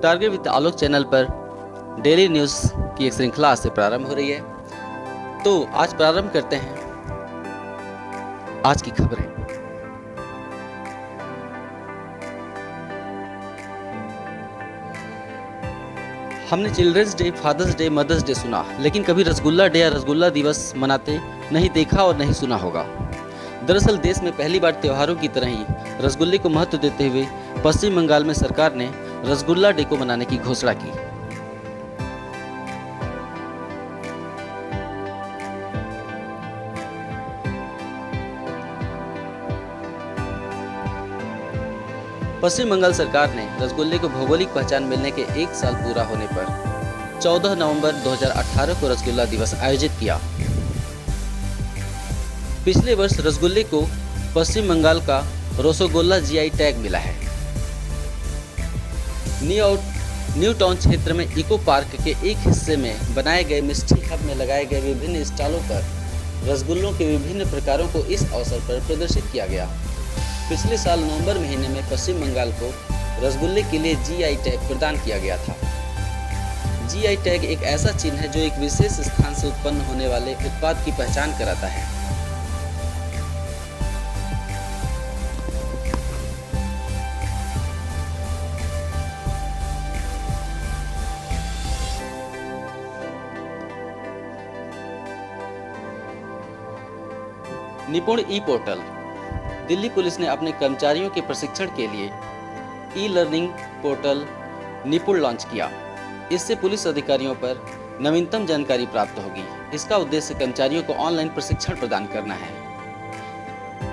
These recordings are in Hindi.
टारगेट विद आलोक चैनल पर डेली न्यूज़ की एक श्रृंखला आज से प्रारंभ हो रही है। तो आज प्रारंभ करते हैं आज की खबरें। हमने children's day, father's day, mother's day सुना, लेकिन कभी रसगुल्ला डे या रसगुल्ला दिवस मनाते नहीं देखा और नहीं सुना होगा। दरअसल देश में पहली बार त्योहारों की तरह ही रसगुल्ले को महत्व देते हुए पश्चिम बंगाल में सरकार ने रसगुल्ला डे को मनाने की घोषणा की। पश्चिम बंगाल सरकार ने रसगुल्ले को भौगोलिक पहचान मिलने के 1 साल पूरा होने पर 14 नवंबर 2018 को रसगुल्ला दिवस आयोजित किया। पिछले वर्ष रसगुल्ले को पश्चिम बंगाल का रसोगोल्ला जीआई टैग मिला है। न्यू टाउन क्षेत्र में इको पार्क के एक हिस्से में बनाए गए मिष्टी हब में लगाए गए विभिन्न स्टॉलों पर रसगुल्लों के विभिन्न प्रकारों को इस अवसर पर प्रदर्शित किया गया। पिछले साल नवंबर महीने में पश्चिम बंगाल को रसगुल्ले के लिए जीआई टैग प्रदान किया गया था। जीआई टैग एक ऐसा चिन्ह है जो एक विशेष स्थान से उत्पन्न होने वाले उत्पाद की पहचान कराता है। निपुण ई पोर्टल। दिल्ली पुलिस ने अपने कर्मचारियों के प्रशिक्षण के लिए ई लर्निंग पोर्टल निपुण लॉन्च किया। इससे पुलिस अधिकारियों पर नवीनतम जानकारी प्राप्त होगी। इसका उद्देश्य कर्मचारियों को ऑनलाइन प्रशिक्षण प्रदान करना है।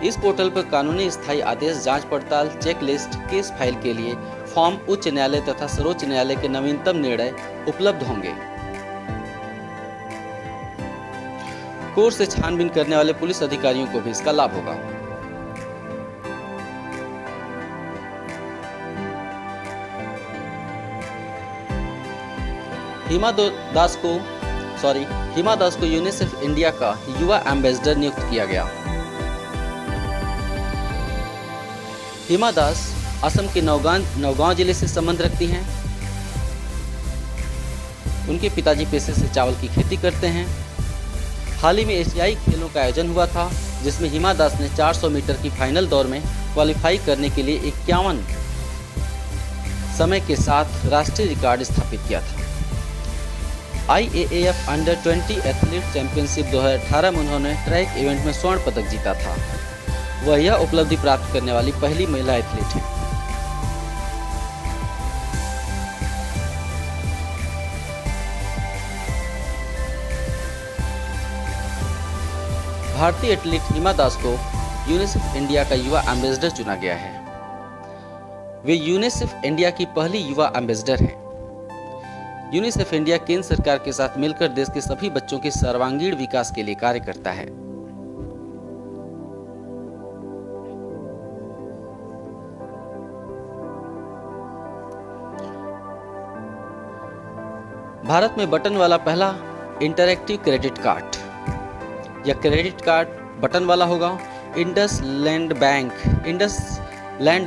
इस पोर्टल पर कानूनी स्थायी आदेश, जांच पड़ताल, चेक लिस्ट, केस फाइल के लिए फॉर्म, उच्च न्यायालय तथा सर्वोच्च न्यायालय के नवीनतम निर्णय उपलब्ध होंगे। कोर्ट से छानबीन करने वाले पुलिस अधिकारियों को भी इसका लाभ होगा। हिमा दास को यूनिसेफ इंडिया का युवा एम्बेसडर नियुक्त किया गया। हिमा दास असम के नौगांव जिले से संबंध रखती हैं। उनके पिताजी पेशे से चावल की खेती करते हैं। हाल ही में एशियाई खेलों का आयोजन हुआ था, जिसमें हिमा दास ने 400 मीटर की फाइनल दौर में क्वालिफाई करने के लिए 51 समय के साथ राष्ट्रीय रिकॉर्ड स्थापित किया था। IAAF अंडर 20 एथलीट चैंपियनशिप 2018 में उन्होंने ट्रैक इवेंट में स्वर्ण पदक जीता था। वह यह उपलब्धि प्राप्त करने वाली पहली महिला एथलीट है। भारतीय एथलीट हिमा दास को यूनिसेफ इंडिया का युवा एम्बेसडर चुना गया है। वे यूनिसेफ इंडिया की पहली युवा एम्बेसडर हैं। यूनिसेफ इंडिया केंद्र सरकार के साथ मिलकर देश के सभी बच्चों के सर्वांगीण विकास के लिए कार्य करता है। भारत में बटन वाला पहला इंटरैक्टिव क्रेडिट कार्ड। यह क्रेडिट कार्ड बटन वाला होगा। इंडस लैंड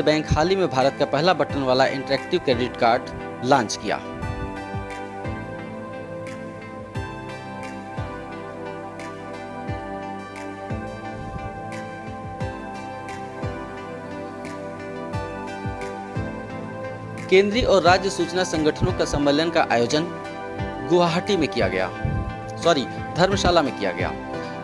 बैंक हाल ही में भारत का पहला बटन वाला इंटरैक्टिव क्रेडिट कार्ड लॉन्च किया। केंद्रीय और राज्य सूचना संगठनों का सम्मेलन का आयोजन गुवाहाटी में किया गया, धर्मशाला में किया गया।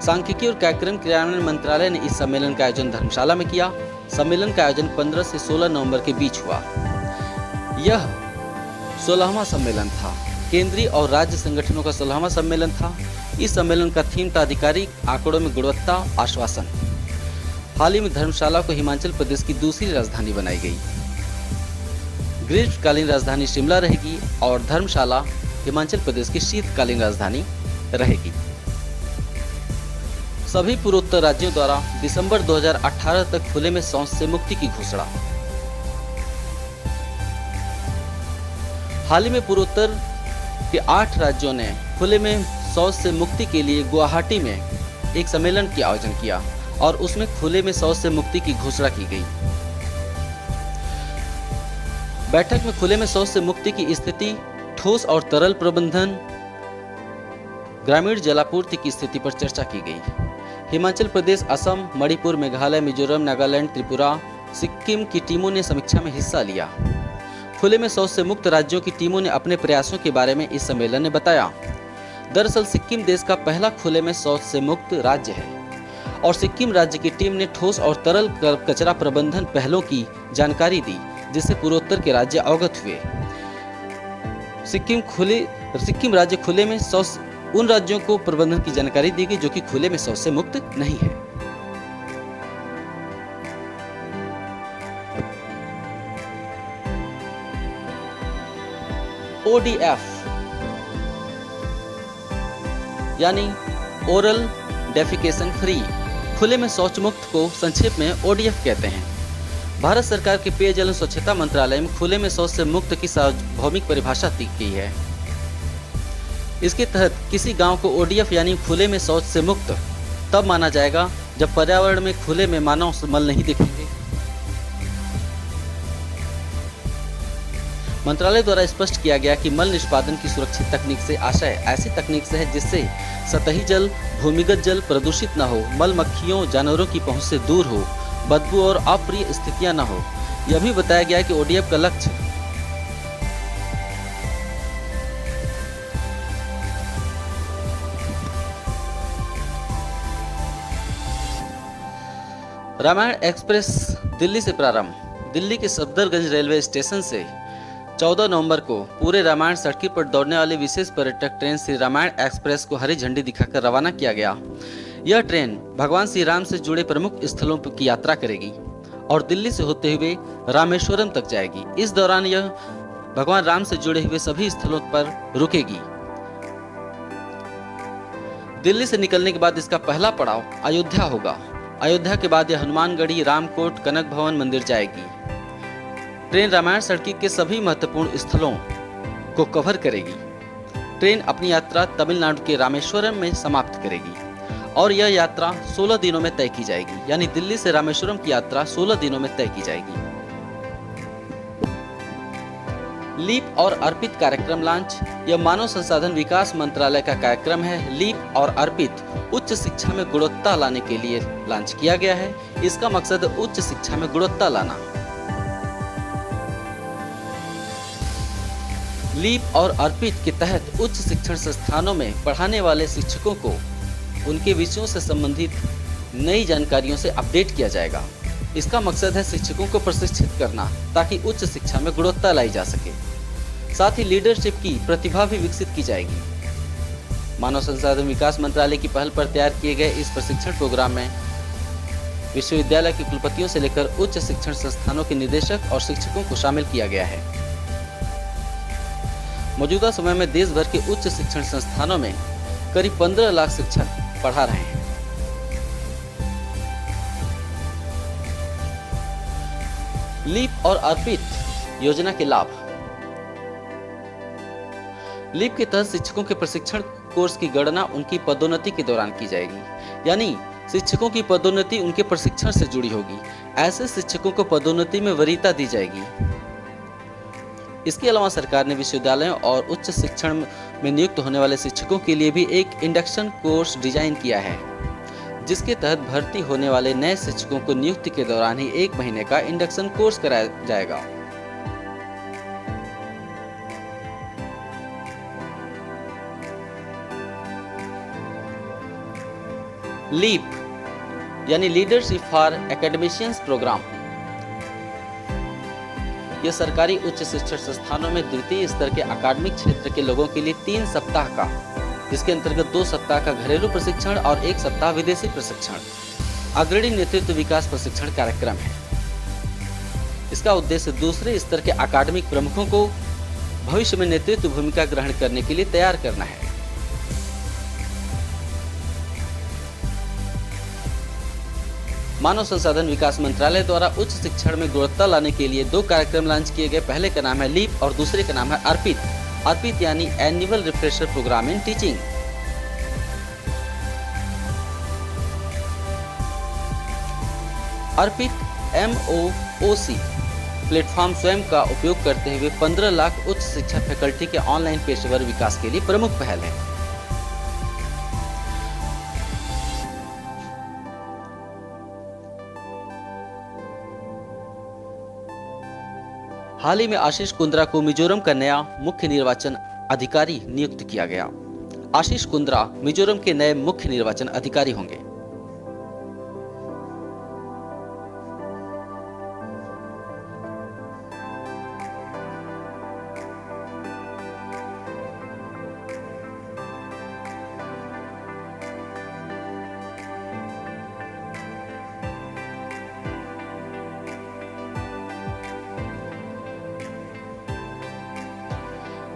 सांख्यिकी और कार्यक्रम क्रियान्वयन मंत्रालय ने इस सम्मेलन का आयोजन धर्मशाला में किया। सम्मेलन का आयोजन 15 से 16 नवंबर के बीच हुआ। यह 16वां सम्मेलन था। केंद्रीय और राज्य संगठनों का 16वां सम्मेलन था। इस सम्मेलन का थीम था आधिकारिक आंकड़ों में गुणवत्ता आश्वासन। हाल ही में धर्मशाला को हिमाचल प्रदेश की दूसरी राजधानी बनाई गई। ग्रीष्मकालीन राजधानी शिमला रहेगी और धर्मशाला हिमाचल प्रदेश की शीतकालीन राजधानी रहेगी। सभी पूर्वोत्तर राज्यों द्वारा दिसंबर 2018 तक खुले में शौच से मुक्ति की घोषणा। हाल ही में पूर्वोत्तर के 8 राज्यों ने खुले में शौच से मुक्ति के लिए गुवाहाटी में एक सम्मेलन का आयोजन किया और उसमें खुले में शौच से मुक्ति की घोषणा की गई। बैठक में खुले में शौच से मुक्ति की स्थिति, ठोस और तरल प्रबंधन, ग्रामीण जलापूर्ति की स्थिति पर चर्चा की गई। हिमाचल प्रदेश, असम, मणिपुर, मेघालय, मिजोरम, नागालैंड, त्रिपुरा, सिक्किम की टीमों ने समीक्षा में हिस्सा लिया। खुले में शौच से मुक्त राज्यों की टीमों ने अपने प्रयासों के बारे में इस सम्मेलन में बताया। दरअसल सिक्किम देश का पहला खुले में शौच से मुक्त राज्य है और सिक्किम राज्य की टीम ने ठोस और तरल कचरा प्रबंधन पहलों की जानकारी दी, जिससे पूर्वोत्तर के राज्य अवगत हुए। सिक्किम राज्य खुले में शौच उन राज्यों को प्रबंधन की जानकारी दी गई जो कि खुले में शौच से मुक्त नहीं है। ODF यानी ओरल डेफिकेशन फ्री, खुले में शौच मुक्त को संक्षेप में ODF कहते हैं। भारत सरकार के पेयजल एवं स्वच्छता मंत्रालय में खुले में शौच से मुक्त की सार्वभौमिक परिभाषा दी गई है। इसके तहत किसी गांव को ODF यानी खुले में शौच से मुक्त तब माना जाएगा जब पर्यावरण में खुले में मानव मल नहीं दिखेंगे। मंत्रालय द्वारा स्पष्ट किया गया कि मल निष्पादन की सुरक्षित तकनीक से आशय ऐसी तकनीक से है जिससे सतही जल, भूमिगत जल प्रदूषित न हो, मल मक्खियों, जानवरों की पहुंच से दूर हो, बदबू और अप्रिय स्थितियां न हो। यह भी बताया गया कि ODF का लक्ष्य रामायण एक्सप्रेस दिल्ली से प्रारंभ। दिल्ली के सफदरगंज रेलवे स्टेशन से 14 नवंबर को पूरे रामायण सर्किट पर दौड़ने वाली विशेष पर्यटक ट्रेन श्री रामायण एक्सप्रेस को हरी झंडी दिखाकर रवाना किया गया। यह ट्रेन भगवान श्री राम से जुड़े प्रमुख स्थलों की यात्रा करेगी और दिल्ली से होते हुए रामेश्वरम तक जाएगी। इस दौरान यह भगवान राम से जुड़े हुए सभी स्थलों पर रुकेगी। दिल्ली से निकलने के बाद इसका पहला पड़ाव अयोध्या होगा। अयोध्या के बाद यह हनुमानगढ़ी, रामकोट, कनक भवन मंदिर जाएगी। ट्रेन रामायण सर्किट के सभी महत्वपूर्ण स्थलों को कवर करेगी। ट्रेन अपनी यात्रा तमिलनाडु के रामेश्वरम में समाप्त करेगी और यह यात्रा 16 दिनों में तय की जाएगी, यानी दिल्ली से रामेश्वरम की यात्रा 16 दिनों में तय की जाएगी। लीप और अर्पित कार्यक्रम लॉन्च। यह मानव संसाधन विकास मंत्रालय का कार्यक्रम है। लीप और अर्पित उच्च शिक्षा में गुणवत्ता लाने के लिए लॉन्च किया गया है। इसका मकसद उच्च शिक्षा में गुणवत्ता लाना। लीप और अर्पित के तहत उच्च शिक्षण संस्थानों में पढ़ाने वाले शिक्षकों को उनके विषयों से संबंधित नई जानकारियों से अपडेट किया जाएगा। इसका मकसद है शिक्षकों को प्रशिक्षित करना ताकि उच्च शिक्षा में गुणवत्ता लाई जा सके। साथ ही लीडरशिप की प्रतिभा भी विकसित की जाएगी। मानव संसाधन विकास मंत्रालय की पहल पर तैयार किए गए इस प्रशिक्षण प्रोग्राम में विश्वविद्यालय के कुलपतियों से लेकर उच्च शिक्षण संस्थानों के निदेशक और शिक्षकों को शामिल किया गया है। मौजूदा समय में देश भर के उच्च शिक्षण संस्थानों में करीब 15 लाख शिक्षक पढ़ा रहे हैं। लीप और अर्पित योजना के लाभ। लीप के तहत शिक्षकों के प्रशिक्षण कोर्स की गणना उनकी पदोन्नति के दौरान की जाएगी, यानी शिक्षकों की पदोन्नति उनके प्रशिक्षण से जुड़ी होगी। ऐसे शिक्षकों को पदोन्नति में वरीयता दी जाएगी। इसके अलावा सरकार ने विश्वविद्यालयों और उच्च शिक्षण में नियुक्त होने वाले शिक्षकों के लिए भी एक इंडक्शन कोर्स डिजाइन किया है, जिसके तहत भर्ती होने वाले नए शिक्षकों को नियुक्ति के दौरान ही 1 महीने का इंडक्शन कोर्स कराया जाएगा। लीप यानी लीडरशिप फॉर एकेडमिशियंस प्रोग्राम। यह सरकारी उच्च शिक्षण संस्थानों में द्वितीय स्तर के अकादमिक क्षेत्र के लोगों के लिए 3 सप्ताह का, जिसके अंतर्गत 2 सप्ताह का घरेलू प्रशिक्षण और 1 सप्ताह विदेशी प्रशिक्षण, अग्रणी नेतृत्व विकास प्रशिक्षण कार्यक्रम है। इसका उद्देश्य दूसरे स्तर के अकादमिक प्रमुखों को भविष्य में नेतृत्व भूमिका ग्रहण करने के लिए तैयार करना है। मानव संसाधन विकास मंत्रालय द्वारा उच्च शिक्षण में गुणवत्ता लाने के लिए 2 कार्यक्रम लॉन्च किए गए। पहले का नाम है लीप और दूसरे का नाम है अर्पित। अर्पित यानी annual refresher programme in teaching. ARPIT MOOC platform स्वयं का उपयोग करते हुए 15 लाख उच्च शिक्षा फैकल्टी के ऑनलाइन पेशेवर विकास के लिए प्रमुख पहल है। हाल ही में आशीष कुंद्रा को मिजोरम का नया मुख्य निर्वाचन अधिकारी नियुक्त किया गया। आशीष कुंद्रा मिजोरम के नए मुख्य निर्वाचन अधिकारी होंगे।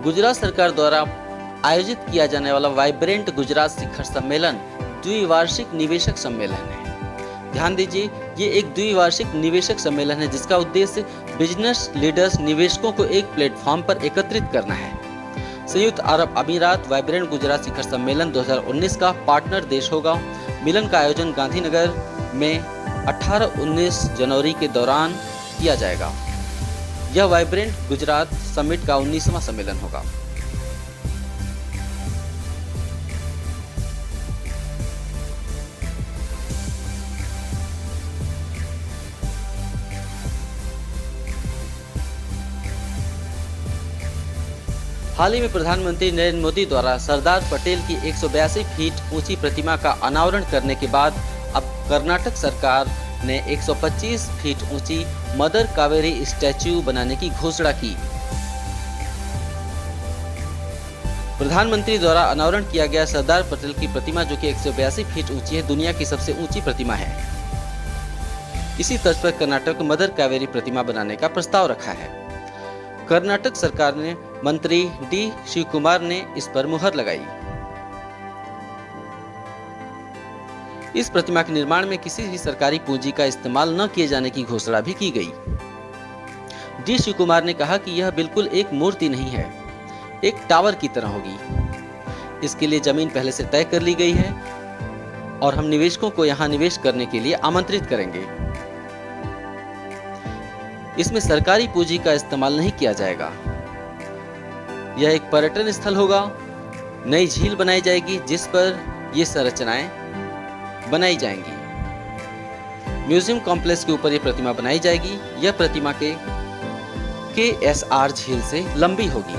गुजरात सरकार द्वारा आयोजित किया जाने वाला वाइब्रेंट गुजरात शिखर सम्मेलन द्विवार्षिक निवेशक सम्मेलन है। ध्यान दीजिए, ये एक द्विवार्षिक निवेशक सम्मेलन है जिसका उद्देश्य बिजनेस लीडर्स निवेशकों को एक प्लेटफॉर्म पर एकत्रित करना है। संयुक्त अरब अमीरात वाइब्रेंट गुजरात शिखर सम्मेलन 2019 का पार्टनर देश होगा। मिलन का आयोजन गांधीनगर में 18-19 जनवरी के दौरान किया जाएगा। यह वाइब्रेंट गुजरात समिट का 19वां सम्मेलन होगा। हाल ही में प्रधानमंत्री नरेंद्र मोदी द्वारा सरदार पटेल की 182 फीट ऊंची प्रतिमा का अनावरण करने के बाद अब कर्नाटक सरकार ने 125 फीट ऊंची मदर कावेरी स्टैच्यू बनाने की घोषणा की। प्रधानमंत्री द्वारा अनावरण किया गया सरदार पटेल की प्रतिमा, जो कि 182 फीट ऊंची है, दुनिया की सबसे ऊंची प्रतिमा है। इसी तर्ज पर कर्नाटक को मदर कावेरी प्रतिमा बनाने का प्रस्ताव रखा है। कर्नाटक सरकार ने मंत्री डी शिव कुमार ने इस पर मुहर लगाई। इस प्रतिमा के निर्माण में किसी भी सरकारी पूंजी का इस्तेमाल न किए जाने की घोषणा भी की गई। डी शिव कुमार ने कहा कि यह बिल्कुल एक मूर्ति नहीं है, एक टावर की तरह होगी। इसके लिए जमीन पहले से तय कर ली गई है और हम निवेशकों को यहां निवेश करने के लिए आमंत्रित करेंगे। इसमें सरकारी पूंजी का इस्तेमाल नहीं किया जाएगा। यह एक पर्यटन स्थल होगा। नई झील बनाई जाएगी जिस पर ये संरचनाएं बनाई जाएंगी। म्यूजियम कॉम्प्लेक्स के ऊपर यह प्रतिमा बनाई जाएगी। यह प्रतिमा के KSR झील से लंबी होगी।